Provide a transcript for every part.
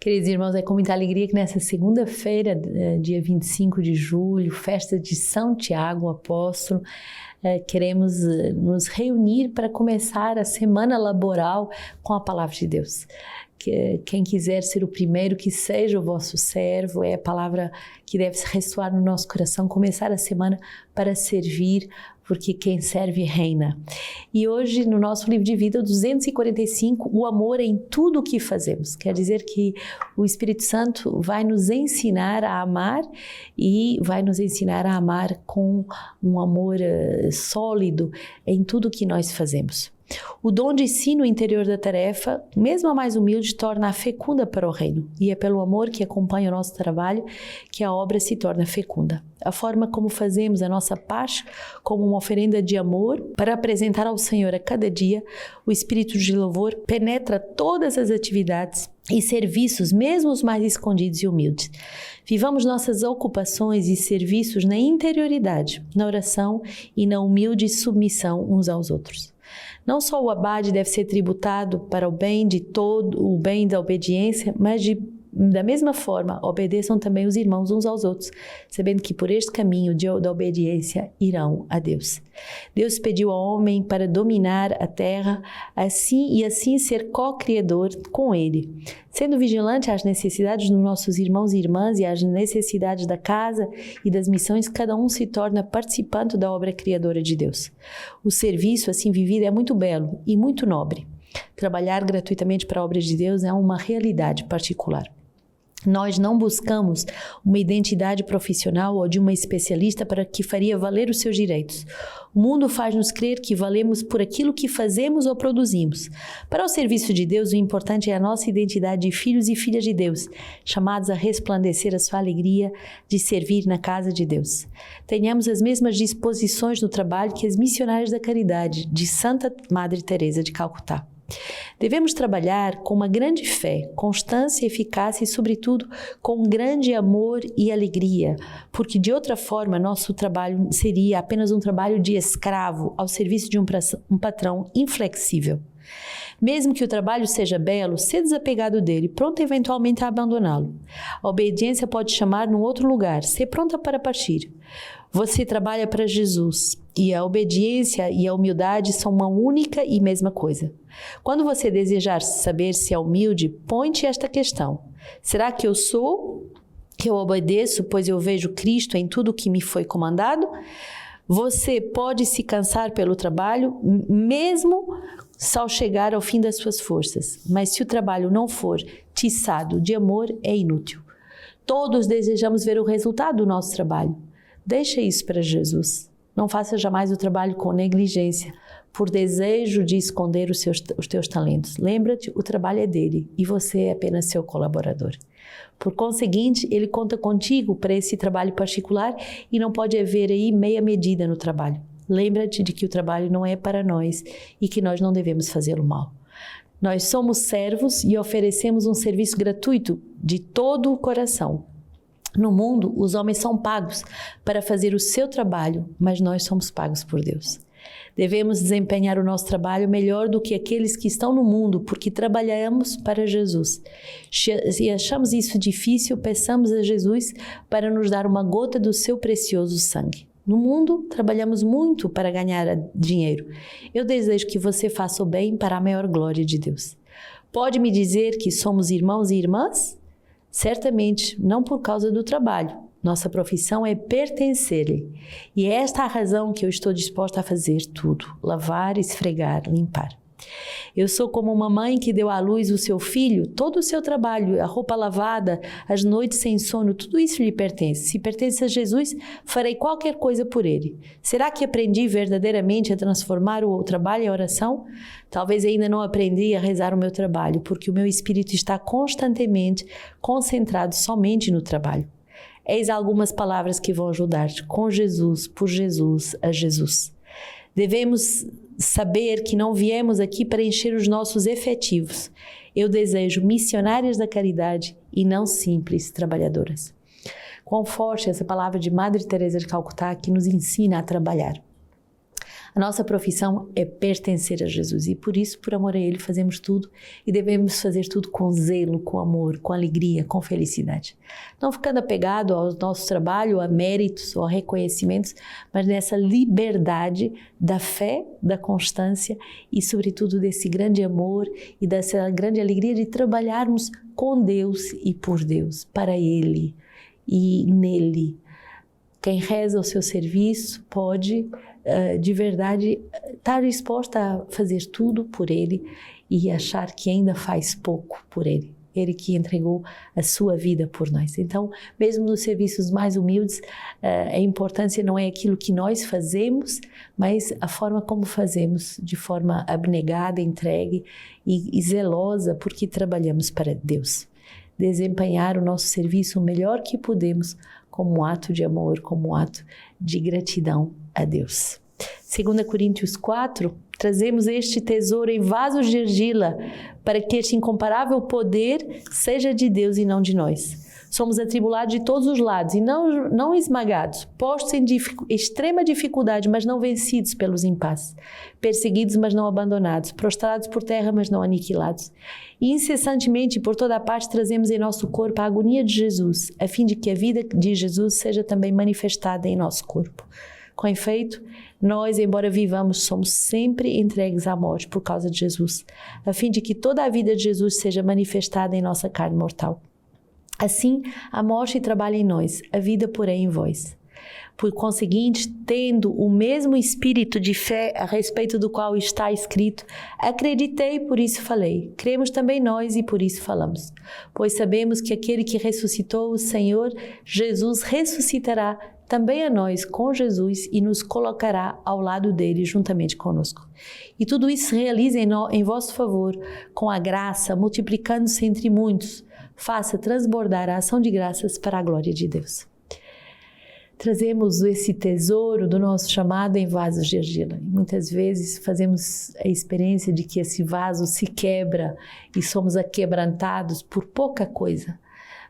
Queridos irmãos, é com muita alegria que nessa segunda-feira, dia 25 de julho, festa de São Tiago, Apóstolo, queremos nos reunir para começar a semana laboral com a Palavra de Deus. Quem quiser ser o primeiro, que seja o vosso servo, é a palavra que deve ressoar no nosso coração, começar a semana para servir, porque quem serve reina. E hoje, no nosso livro de vida, 245, o amor em tudo o que fazemos. Quer dizer que o Espírito Santo vai nos ensinar a amar e vai nos ensinar a amar com um amor sólido em tudo o que nós fazemos. O dom de si no interior da tarefa, mesmo a mais humilde, torna-a fecunda para o reino. E é pelo amor que acompanha o nosso trabalho que a obra se torna fecunda. A forma como fazemos a nossa parte, como uma oferenda de amor, para apresentar ao Senhor a cada dia, o espírito de louvor penetra todas as atividades e serviços, mesmo os mais escondidos e humildes. Vivamos nossas ocupações e serviços na interioridade, na oração e na humilde submissão uns aos outros. Não só o abade deve ser tributado para o bem de todo, o bem da obediência, mas da mesma forma obedeçam também os irmãos uns aos outros, sabendo que por este caminho da obediência irão a Deus. Deus pediu ao homem para dominar a terra assim ser co-criador com ele, sendo vigilante às necessidades dos nossos irmãos e irmãs e às necessidades da casa e das missões, cada um se torna participante da obra criadora de Deus. O serviço assim vivido é muito belo e muito nobre. Trabalhar gratuitamente para a obra de Deus é uma realidade particular. Nós não buscamos uma identidade profissional ou de uma especialista para que faria valer os seus direitos. O mundo faz-nos crer que valemos por aquilo que fazemos ou produzimos. Para o serviço de Deus, o importante é a nossa identidade de filhos e filhas de Deus, chamados a resplandecer a sua alegria de servir na casa de Deus. Tenhamos as mesmas disposições no trabalho que as missionárias da caridade de Santa Madre Teresa de Calcutá. Devemos trabalhar com uma grande fé, constância, eficácia e, sobretudo, com um grande amor e alegria, porque de outra forma nosso trabalho seria apenas um trabalho de escravo ao serviço de um patrão inflexível. Mesmo que o trabalho seja belo, ser desapegado dele, pronto eventualmente a abandoná-lo. A obediência pode chamar num outro lugar, ser pronta para partir. Você trabalha para Jesus e a obediência e a humildade são uma única e mesma coisa. Quando você desejar saber se é humilde, ponte esta questão. Será que eu sou, que eu obedeço, pois eu vejo Cristo em tudo que me foi comandado? Você pode se cansar pelo trabalho, mesmo ao chegar ao fim das suas forças. Mas se o trabalho não for tiçado de amor, é inútil. Todos desejamos ver o resultado do nosso trabalho. Deixa isso para Jesus. Não faça jamais o trabalho com negligência, por desejo de esconder os teus talentos. Lembra-te, o trabalho é dele e você é apenas seu colaborador. Por conseguinte, ele conta contigo para esse trabalho particular e não pode haver aí meia medida no trabalho. Lembra-te de que o trabalho não é para nós e que nós não devemos fazê-lo mal. Nós somos servos e oferecemos um serviço gratuito de todo o coração. No mundo, os homens são pagos para fazer o seu trabalho, mas nós somos pagos por Deus. Devemos desempenhar o nosso trabalho melhor do que aqueles que estão no mundo, porque trabalhamos para Jesus. Se achamos isso difícil, peçamos a Jesus para nos dar uma gota do seu precioso sangue. No mundo, trabalhamos muito para ganhar dinheiro. Eu desejo que você faça o bem para a maior glória de Deus. Pode me dizer que somos irmãos e irmãs? Certamente, não por causa do trabalho. Nossa profissão é pertencer-lhe. E é esta a razão que eu estou disposta a fazer tudo. Lavar, esfregar, limpar. Eu sou como uma mãe que deu à luz o seu filho, todo o seu trabalho, a roupa lavada, as noites sem sono, tudo isso lhe pertence. Se pertence a Jesus, farei qualquer coisa por ele. Será que aprendi verdadeiramente a transformar o trabalho em oração? Talvez ainda não aprendi a rezar o meu trabalho, porque o meu espírito está constantemente concentrado somente no trabalho. Eis algumas palavras que vão ajudar-te. Com Jesus, por Jesus, a Jesus. Devemos saber que não viemos aqui para encher os nossos efetivos. Eu desejo missionárias da caridade e não simples trabalhadoras. Quão forte essa palavra de Madre Teresa de Calcutá que nos ensina a trabalhar. A nossa profissão é pertencer a Jesus e por isso, por amor a Ele, fazemos tudo e devemos fazer tudo com zelo, com amor, com alegria, com felicidade. Não ficando apegado ao nosso trabalho, a méritos ou a reconhecimentos, mas nessa liberdade da fé, da constância e, sobretudo, desse grande amor e dessa grande alegria de trabalharmos com Deus e por Deus, para Ele e nele. Quem reza o seu serviço pode, de verdade, estar disposta a fazer tudo por Ele e achar que ainda faz pouco por Ele. Ele que entregou a sua vida por nós. Então, mesmo nos serviços mais humildes, a importância não é aquilo que nós fazemos, mas a forma como fazemos, de forma abnegada, entregue e zelosa, porque trabalhamos para Deus. Desempenhar o nosso serviço o melhor que podemos, como um ato de amor, como um ato de gratidão a Deus. 2 Coríntios 4, trazemos este tesouro em vasos de argila, para que este incomparável poder seja de Deus e não de nós. Somos atribulados de todos os lados e não esmagados, postos em extrema dificuldade, mas não vencidos pelos impasses, perseguidos, mas não abandonados, prostrados por terra, mas não aniquilados. E incessantemente, por toda a parte, trazemos em nosso corpo a agonia de Jesus, a fim de que a vida de Jesus seja também manifestada em nosso corpo. Com efeito, nós, embora vivamos, somos sempre entregues à morte por causa de Jesus, a fim de que toda a vida de Jesus seja manifestada em nossa carne mortal. Assim, a morte trabalha em nós, a vida, porém, em vós. Por conseguinte, tendo o mesmo espírito de fé a respeito do qual está escrito, acreditei, por isso falei. Cremos também nós e por isso falamos. Pois sabemos que aquele que ressuscitou o Senhor Jesus ressuscitará também a nós com Jesus e nos colocará ao lado dele juntamente conosco. E tudo isso se realiza em vosso favor, com a graça, multiplicando-se entre muitos. Faça transbordar a ação de graças para a glória de Deus. Trazemos esse tesouro do nosso chamado em vasos de argila. Muitas vezes fazemos a experiência de que esse vaso se quebra e somos aquebrantados por pouca coisa.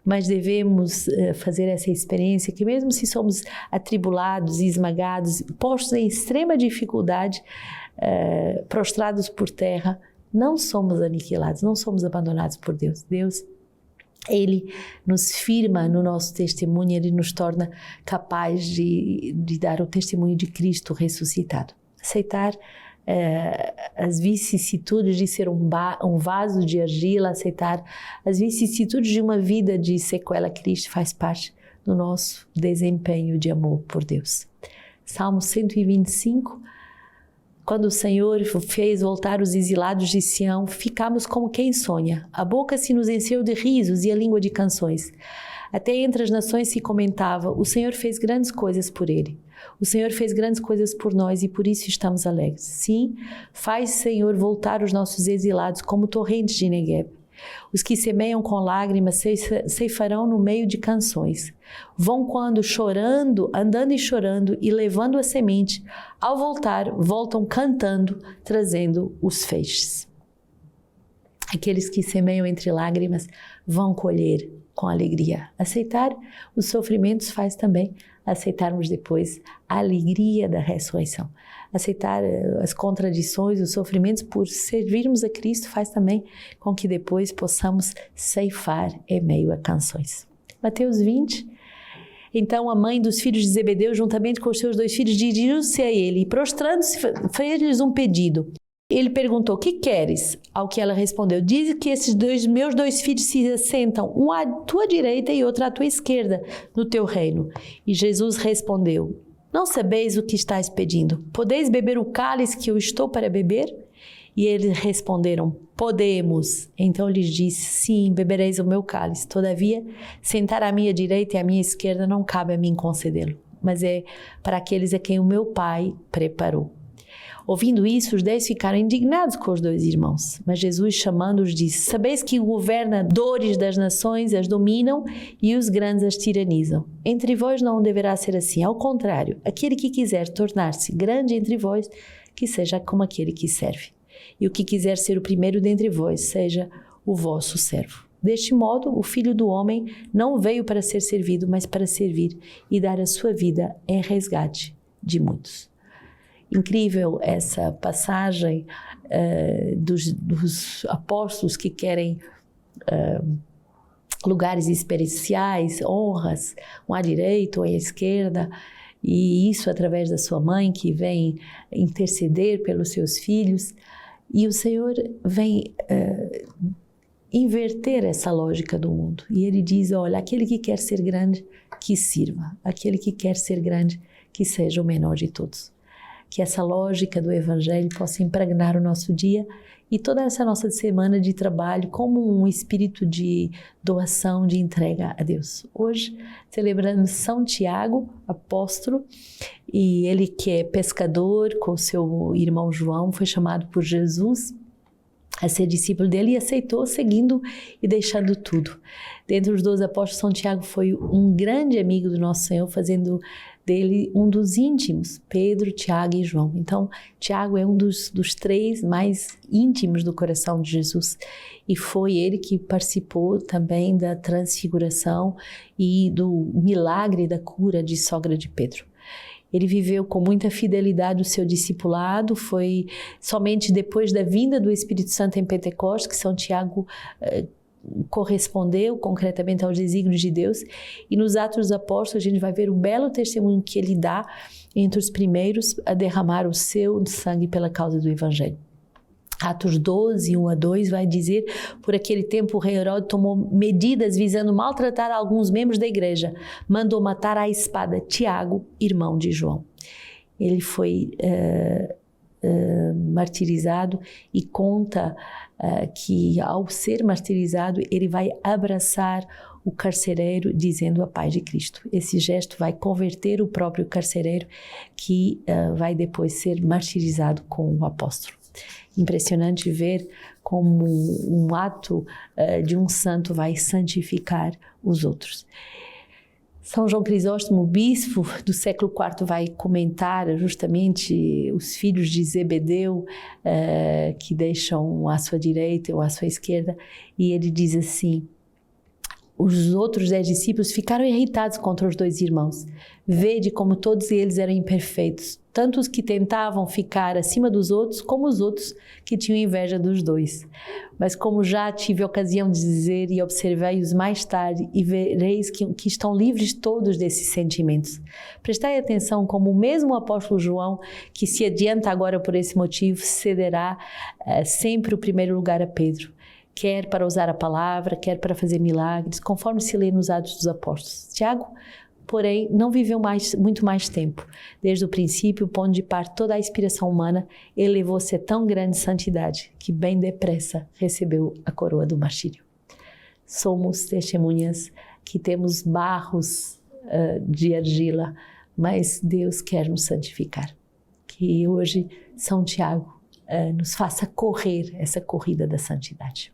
Mas devemos fazer essa experiência que mesmo se somos atribulados e esmagados, postos em extrema dificuldade, prostrados por terra, não somos aniquilados, não somos abandonados por Deus. Deus, Ele nos firma no nosso testemunho, Ele nos torna capaz de dar o testemunho de Cristo ressuscitado. Aceitar as vicissitudes de ser um vaso de argila, aceitar as vicissitudes de uma vida de sequela Cristo faz parte do nosso desempenho de amor por Deus. Salmo 125, quando o Senhor fez voltar os exilados de Sião, ficamos como quem sonha. A boca se nos encheu de risos e a língua de canções. Até entre as nações se comentava, o Senhor fez grandes coisas por ele. O Senhor fez grandes coisas por nós e por isso estamos alegres. Sim, faz, Senhor, voltar os nossos exilados como torrentes de Negueb. Os que semeiam com lágrimas ceifarão no meio de canções. Vão quando chorando, andando e chorando e levando a semente. Ao voltar, voltam cantando, trazendo os feixes. Aqueles que semeiam entre lágrimas vão colher com alegria. Aceitar os sofrimentos faz também aceitarmos depois a alegria da ressurreição. Aceitar as contradições, os sofrimentos por servirmos a Cristo faz também com que depois possamos ceifar em meio a canções. Mateus 20. Então a mãe dos filhos de Zebedeu, juntamente com os seus 2 filhos, dirigiu-se a ele e prostrando-se fez-lhes um pedido. Ele perguntou, que queres? Ao que ela respondeu, diz que esses meus 2 filhos se assentam, um à tua direita e outro à tua esquerda, no teu reino. E Jesus respondeu, não sabeis o que estáis pedindo? Podeis beber o cálice que eu estou para beber? E eles responderam, podemos. Então lhes disse, sim, bebereis o meu cálice. Todavia, sentar à minha direita e à minha esquerda não cabe a mim concedê-lo, mas é para aqueles a quem o meu Pai preparou. Ouvindo isso, os 10 ficaram indignados com os 2 irmãos. Mas Jesus, chamando-os, disse, sabeis que os governadores das nações as dominam e os grandes as tiranizam. Entre vós não deverá ser assim. Ao contrário, aquele que quiser tornar-se grande entre vós, que seja como aquele que serve. E o que quiser ser o primeiro dentre vós, seja o vosso servo. Deste modo, o Filho do Homem não veio para ser servido, mas para servir e dar a sua vida em resgate de muitos. incrível essa passagem dos apóstolos que querem lugares especiais, honras, um à direita ou à esquerda, e isso através da sua mãe que vem interceder pelos seus filhos. E o Senhor vem inverter essa lógica do mundo. E Ele diz, olha, aquele que quer ser grande, que sirva. Aquele que quer ser grande, que seja o menor de todos. Que essa lógica do Evangelho possa impregnar o nosso dia e toda essa nossa semana de trabalho como um espírito de doação, de entrega a Deus. Hoje, celebrando São Tiago, apóstolo, e ele que é pescador com seu irmão João, foi chamado por Jesus a ser discípulo dele e aceitou, seguindo e deixando tudo. Dentre os 12 apóstolos, São Tiago foi um grande amigo do nosso Senhor, fazendo dele um dos íntimos, Pedro, Tiago e João. Então, Tiago é um dos 3 mais íntimos do coração de Jesus e foi ele que participou também da transfiguração e do milagre da cura de sogra de Pedro. Ele viveu com muita fidelidade o seu discipulado, foi somente depois da vinda do Espírito Santo em Pentecostes que São Tiago correspondeu concretamente aos desígnios de Deus, e nos Atos dos Apóstolos a gente vai ver um belo testemunho que ele dá entre os primeiros a derramar o seu sangue pela causa do Evangelho. Atos 12, 1 a 2 vai dizer, por aquele tempo o rei Herodes tomou medidas visando maltratar alguns membros da igreja, mandou matar à espada Tiago, irmão de João. Ele foi martirizado e conta que ao ser martirizado ele vai abraçar o carcereiro dizendo a paz de Cristo. Esse gesto vai converter o próprio carcereiro que vai depois ser martirizado com o apóstolo. Impressionante ver como um ato de um santo vai santificar os outros. São João Crisóstomo, bispo do século IV, vai comentar justamente os filhos de Zebedeu, que deixam à sua direita ou à sua esquerda, e ele diz assim: os outros 10 discípulos ficaram irritados contra os 2 irmãos. Vede como todos eles eram imperfeitos, tanto os que tentavam ficar acima dos outros, como os outros que tinham inveja dos 2. Mas como já tive ocasião de dizer e observei-os mais tarde, e vereis que estão livres todos desses sentimentos. Prestai atenção como o mesmo apóstolo João, que se adianta agora por esse motivo, cederá sempre o primeiro lugar a Pedro, quer para usar a palavra, quer para fazer milagres, conforme se lê nos Atos dos Apóstolos. Tiago, porém, não viveu muito mais tempo. Desde o princípio, pondo de parte toda a inspiração humana, elevou-se a tão grande santidade que bem depressa recebeu a coroa do martírio. Somos testemunhas que temos barros de argila, mas Deus quer nos santificar. Que hoje São Tiago nos faça correr essa corrida da santidade.